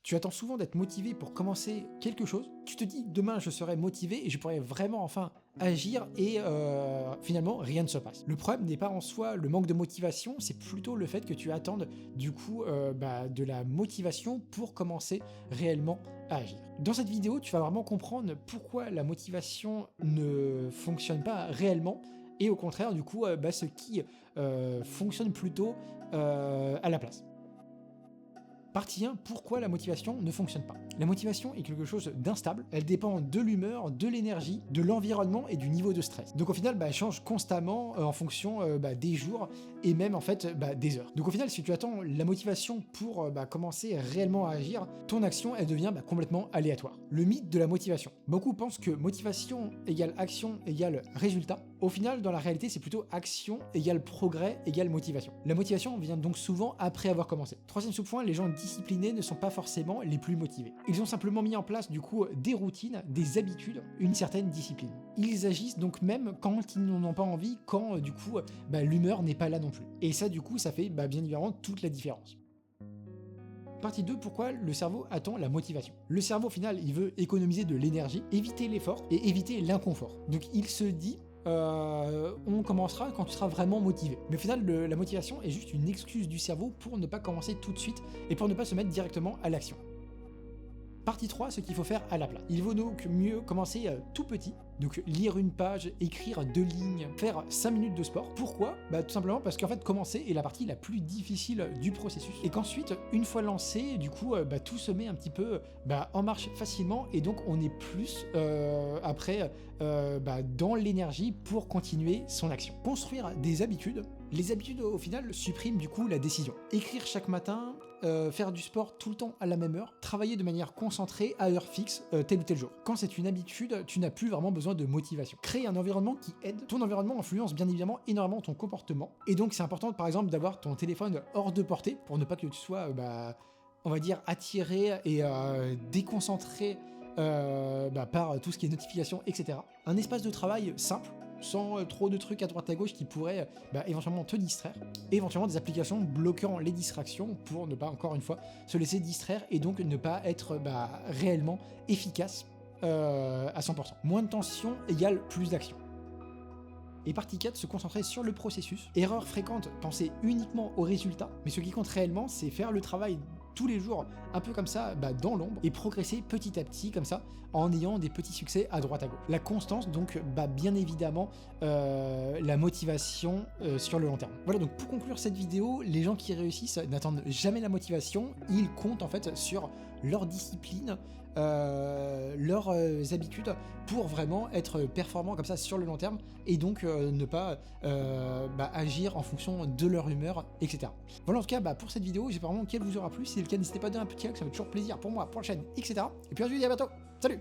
Tu attends souvent d'être motivé pour commencer quelque chose. Tu te dis demain je serai motivé et je pourrai vraiment enfin agir et finalement rien ne se passe. Le problème n'est pas en soi le manque de motivation, c'est plutôt le fait que tu attendes du coup de la motivation pour commencer réellement à agir. Dans cette vidéo, tu vas vraiment comprendre pourquoi la motivation ne fonctionne pas réellement et au contraire du coup ce qui fonctionne plutôt à la place. Partie 1, pourquoi la motivation ne fonctionne pas. La motivation est quelque chose d'instable, elle dépend de l'humeur, de l'énergie, de l'environnement et du niveau de stress. Donc au final, elle change constamment en fonction des jours et même en fait des heures. Donc au final, si tu attends la motivation pour commencer réellement à agir, ton action elle devient complètement aléatoire. Le mythe de la motivation. Beaucoup pensent que motivation égale action égale résultat. Au final, dans la réalité, c'est plutôt action égale progrès égale motivation. La motivation vient donc souvent après avoir commencé. Troisième sous-point, les gens disciplinés ne sont pas forcément les plus motivés. Ils ont simplement mis en place du coup des routines, des habitudes, une certaine discipline. Ils agissent donc même quand ils n'en ont pas envie, quand du coup l'humeur n'est pas là non plus. Et ça du coup ça fait bien évidemment toute la différence. Partie 2, pourquoi le cerveau attend la motivation. Le cerveau au final il veut économiser de l'énergie, éviter l'effort et éviter l'inconfort. Donc il se dit on commencera quand tu seras vraiment motivé. Mais au final, la motivation est juste une excuse du cerveau pour ne pas commencer tout de suite et pour ne pas se mettre directement à l'action. Partie 3, ce qu'il faut faire à la place. Il vaut donc mieux commencer tout petit, donc lire une page, écrire 2 lignes, faire 5 minutes de sport. Pourquoi ? Tout simplement parce qu'en fait commencer est la partie la plus difficile du processus et qu'ensuite, une fois lancé, du coup tout se met un petit peu en marche facilement et donc on est plus après dans l'énergie pour continuer son action. Construire des habitudes. Les habitudes au final suppriment du coup la décision. Écrire chaque matin, faire du sport tout le temps à la même heure, travailler de manière concentrée à heure fixe tel ou tel jour. Quand c'est une habitude, tu n'as plus vraiment besoin de motivation. Créer un environnement qui aide. Ton environnement influence bien évidemment énormément ton comportement et donc c'est important par exemple d'avoir ton téléphone hors de portée pour ne pas que tu sois on va dire attiré et déconcentré par tout ce qui est notification, etc. Un espace de travail simple, sans trop de trucs à droite à gauche qui pourraient éventuellement te distraire, et éventuellement des applications bloquant les distractions pour ne pas encore une fois se laisser distraire et donc ne pas être réellement efficace à 100%. Moins de tension égale plus d'action. Et partie 4, se concentrer sur le processus. Erreur fréquente, penser uniquement au résultat, mais ce qui compte réellement, c'est faire le travail tous les jours, un peu comme ça, dans l'ombre, et progresser petit à petit, comme ça, en ayant des petits succès à droite à gauche. La constance, donc, bien évidemment, la motivation sur le long terme. Voilà, donc pour conclure cette vidéo, les gens qui réussissent n'attendent jamais la motivation, ils comptent en fait sur leur discipline, leurs habitudes pour vraiment être performants comme ça sur le long terme et donc ne pas agir en fonction de leur humeur, etc. Voilà en tout cas pour cette vidéo, j'espère vraiment qu'elle vous aura plu. Si c'est le cas, n'hésitez pas à donner un petit like, ça fait toujours plaisir pour moi, pour la chaîne, etc. Et puis je vous dis à bientôt, salut!